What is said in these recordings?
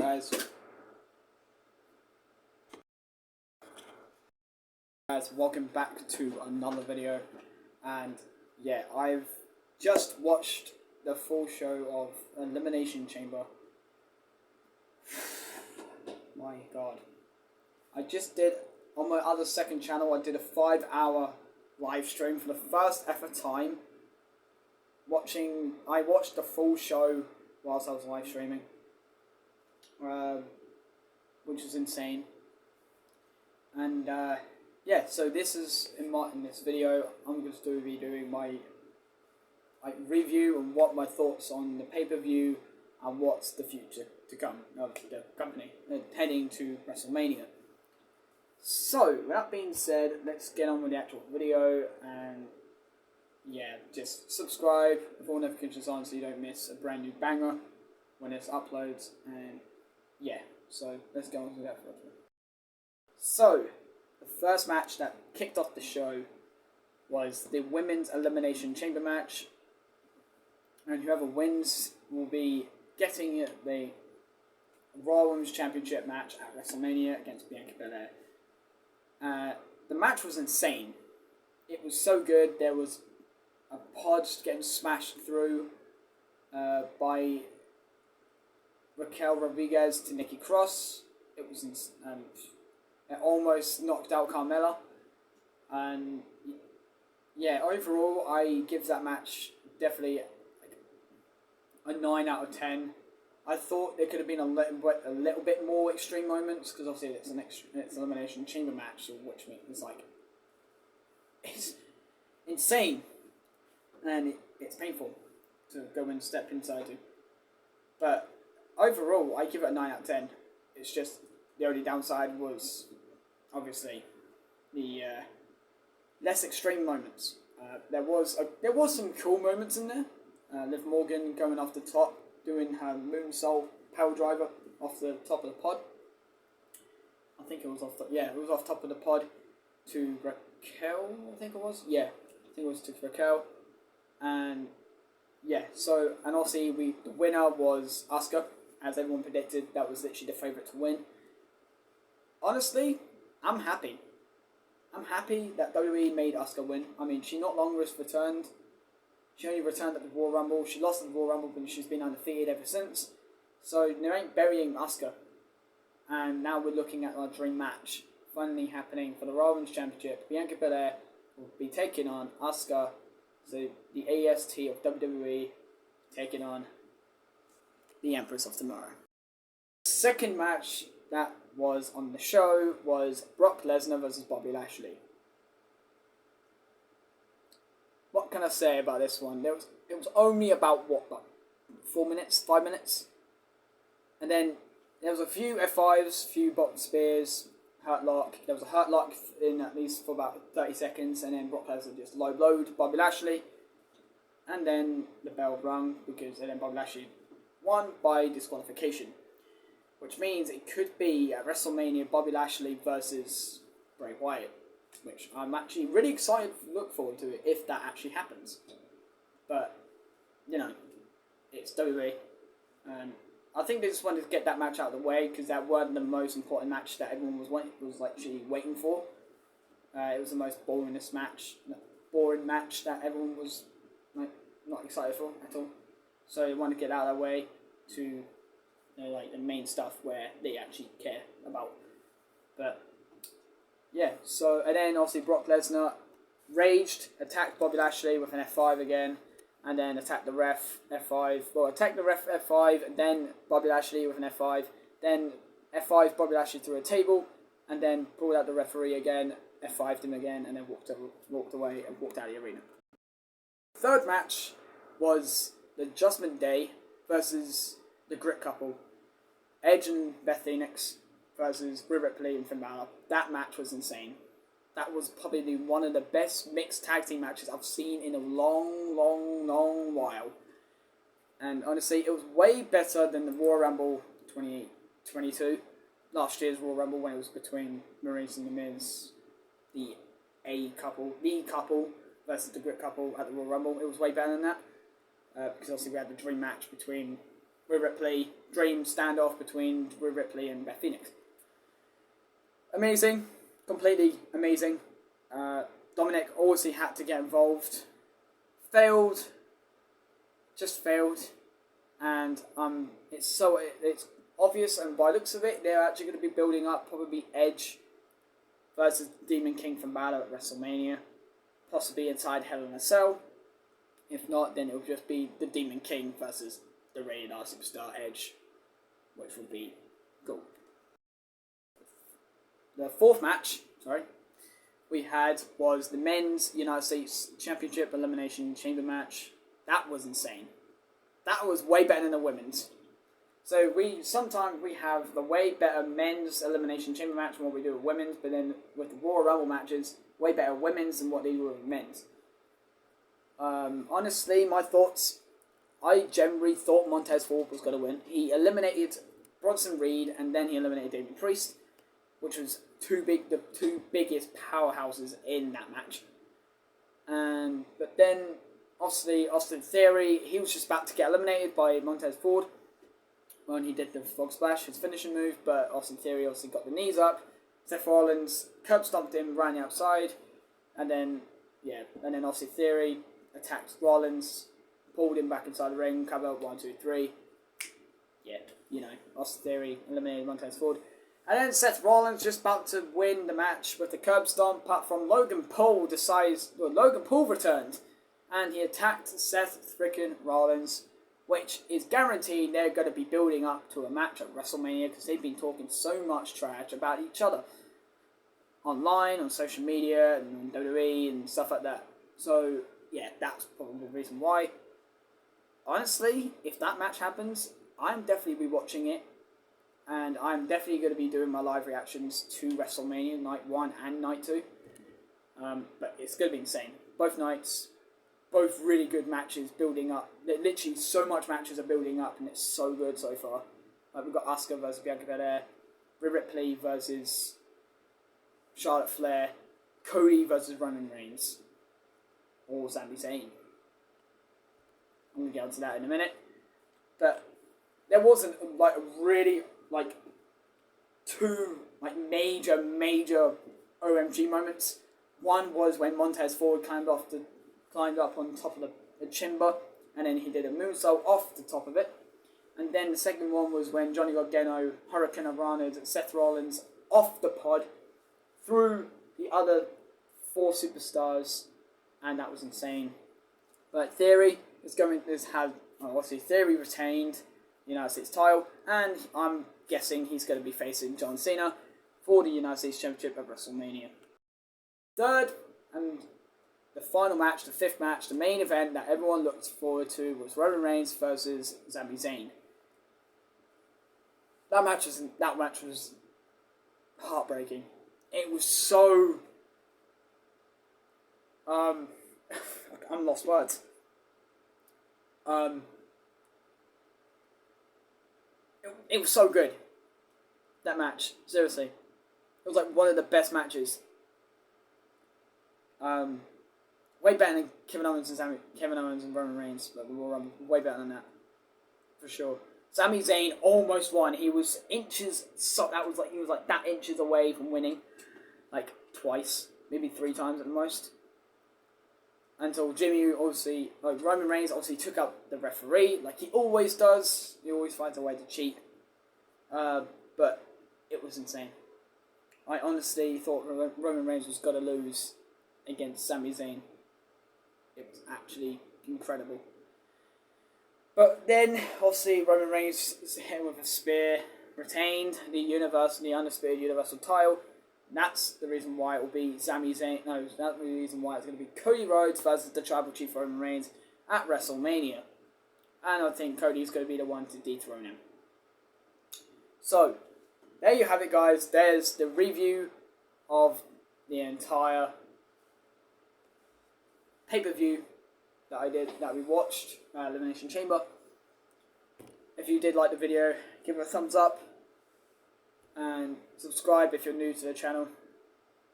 Guys, welcome back to another video. And yeah, I've just watched the full show of Elimination Chamber. My god. I just did, on my other second channel, I did a 5-hour live stream for the first ever time. I watched the full show whilst I was live streaming. Which was insane. And yeah, so this is in this video I'm going to be doing my review and what my thoughts on the pay-per-view and what's the future to come of the company heading to WrestleMania. So with that being said, let's get on with the actual video. And yeah, just subscribe with all notifications on so you don't miss a brand new banger when it uploads. And yeah, so let's go on to that first. So the first match that kicked off the show was the Women's Elimination Chamber match, and whoever wins will be getting the Raw Women's Championship match at WrestleMania against Bianca Belair. The match was insane. It was so good. There was a pod getting smashed through by Raquel Rodriguez to Nikki Cross. It was it almost knocked out Carmella. And yeah, overall I give that match definitely a 9 out of 10. I thought there could have been a little bit more extreme moments, because obviously it's an Elimination Chamber match, which means it's insane and it's painful to go and step inside to. But overall, I give it a 9 out of 10. It's just the only downside was obviously the less extreme moments. There was some cool moments in there. Liv Morgan going off the top, doing her moonsault power driver off the top of the pod. I think it was off. It was off top of the pod to Raquel. I think it was. Yeah, I think it was to Raquel. And yeah, so and obviously the winner was Asuka, as everyone predicted. That was literally the favourite to win. Honestly, I'm happy. I'm happy that WWE made Asuka win. I mean, she not long was returned. She only returned at the Royal Rumble. She lost at the Royal Rumble, but she's been undefeated ever since. So they ain't burying Asuka. And now we're looking at our dream match finally happening for the Raw Women's Championship. Bianca Belair will be taking on Asuka, so the AST of WWE, taking on the Empress of Tomorrow. Second match that was on the show was Brock Lesnar versus Bobby Lashley. What can I say about this one? It was only about 4 minutes, 5 minutes, and then there was a few F5s, few bottom spears, hurt lock. There was a hurt lock in at least for about 30 seconds, and then Brock Lesnar just low blowed Bobby Lashley, and then the bell rung then Bobby Lashley won by disqualification. Which means it could be at WrestleMania Bobby Lashley versus Bray Wyatt, which I'm actually really excited to look forward to it if that actually happens. But, you know, it's WWE. And I think they just wanted to get that match out of the way, because that wasn't the most important match that everyone was actually waiting for. It was the most boring match that everyone was not excited for at all. So they wanted to get out of the way to the main stuff where they actually care about. But yeah, so and then obviously Brock Lesnar raged, attacked Bobby Lashley with an F5 again, and then attacked the ref F5. Well, attacked the ref F5, and then Bobby Lashley with an F5, then F5 Bobby Lashley through a table, and then pulled out the referee again, F5'd him again, and then walked away and walked out of the arena. Third match was the Judgment Day versus the Grit Couple. Edge and Beth Phoenix versus Rhea Ripley and Finn Balor. That match was insane. That was probably one of the best mixed tag team matches I've seen in a long while. And honestly, it was way better than the Royal Rumble 2022. Last year's Royal Rumble, when it was between Maurice and The Miz, the couple versus the Grit Couple at the Royal Rumble. It was way better than that. Because obviously we had the dream match between Rhea Ripley dream standoff between Rhea Ripley and Beth Phoenix. Amazing, completely amazing. Dominic obviously had to get involved. Failed, just failed, and it's obvious, and by the looks of it, they're actually going to be building up probably Edge versus Demon King from Balor at WrestleMania, possibly inside Hell in a Cell. If not, then it'll just be the Demon King versus the Rated R Superstar Edge, which would be cool. The fourth match, we had was the Men's United States Championship Elimination Chamber match. That was insane. That was way better than the women's. So sometimes we have the way better men's elimination chamber match than what we do with women's, but then with the Royal Rumble matches, way better women's than what they do with men's. Honestly, my thoughts, I generally thought Montez Ford was going to win. He eliminated Bronson Reed and then he eliminated Damien Priest, which was the two biggest powerhouses in that match. But then, obviously, Austin Theory, he was just about to get eliminated by Montez Ford when he did the Frog Splash, his finishing move, but Austin Theory obviously got the knees up. Seth Rollins curb stomped him, ran the outside, and then Austin Theory attacked Rollins, pulled him back inside the ring, cover 1, 2, 3. Yeah, Austin Theory eliminated Montez Ford. And then Seth Rollins just about to win the match with the curb stomp, apart from Logan Paul returned, and he attacked Seth freaking Rollins, which is guaranteed they're going to be building up to a match at WrestleMania because they've been talking so much trash about each other online, on social media, and on WWE and stuff like that. So, yeah, that's probably the reason why. Honestly, if that match happens, I'm definitely watching it, and I'm definitely going to be doing my live reactions to WrestleMania Night 1 and Night 2. But it's going to be insane. Both nights, both really good matches building up. Literally, so much matches are building up, and it's so good so far. We've got Asuka versus Bianca Belair, Rhea Ripley versus Charlotte Flair, Cody versus Roman Reigns, or Sami Zayn. I'm going to get onto that in a minute. But there wasn't two major OMG moments. One was when Montez Ford climbed up on top of the chamber, and then he did a moonsault off the top of it. And then the second one was when Johnny Gargano Hurricane Rana'd Seth Rollins off the pod through the other 4 superstars, and that was insane. But Theory Theory retained the United States title, and I'm guessing he's going to be facing John Cena for the United States Championship at WrestleMania. Third, and the final match, the fifth match, the main event that everyone looked forward to was Roman Reigns versus Sami Zayn. That match was heartbreaking. It was so... I'm lost words. It was so good. That match, seriously, it was like one of the best matches. Way better than Kevin Owens and Roman Reigns, but way better than that, for sure. Sami Zayn almost won. He was inches. He was like that inches away from winning, like twice, maybe 3 times at the most. Until Roman Reigns obviously took out the referee, like he always does. He always finds a way to cheat. But it was insane. I honestly thought Roman Reigns was going to lose against Sami Zayn. It was actually incredible. But then, obviously, Roman Reigns hit him with a spear, retained the Undisputed Universal title. And that's the reason why it will be Sami Zayn. No, that's the reason why it's going to be Cody Rhodes versus the Tribal Chief Roman Reigns at WrestleMania. And I think Cody's going to be the one to dethrone him. So, there you have it, guys. There's the review of the entire pay-per-view that we watched, Elimination Chamber. If you did like the video, give it a thumbs up and subscribe if you're new to the channel.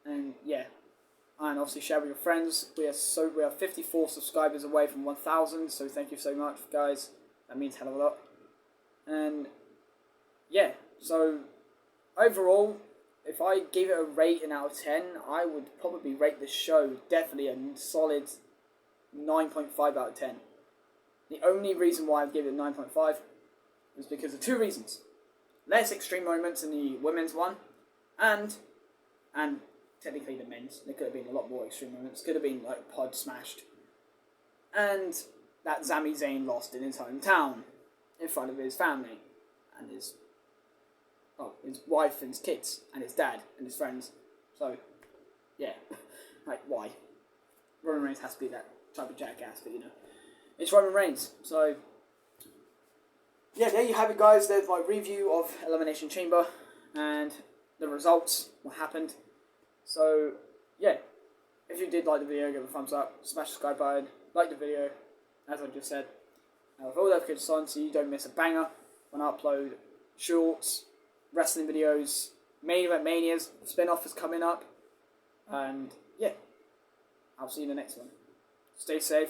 And yeah, and obviously share with your friends. We are 54 subscribers away from 1,000, so thank you so much, guys. That means a hell of a lot. And yeah, so overall, if I give it a rating out of 10, I would probably rate the show definitely a solid 9.5 out of 10. The only reason why I've given it 9.5 is because of two reasons. Less extreme moments in the women's one, and technically the men's. There could have been a lot more extreme moments. Could have been like pod smashed. And that Sami Zayn lost in his hometown in front of his family and his wife and his kids and his dad and his friends. So, yeah, like why? Roman Reigns has to be that type of jackass, but it's Roman Reigns. So, yeah, there you have it, guys. There's my review of Elimination Chamber and the results, what happened. So, yeah, if you did like the video, give it a thumbs up, smash the subscribe button, like the video, as I just said. With all notifications on so you don't miss a banger when I upload shorts, wrestling videos, main event manias, spin-off is coming up. And, yeah, I'll see you in the next one. Stay safe.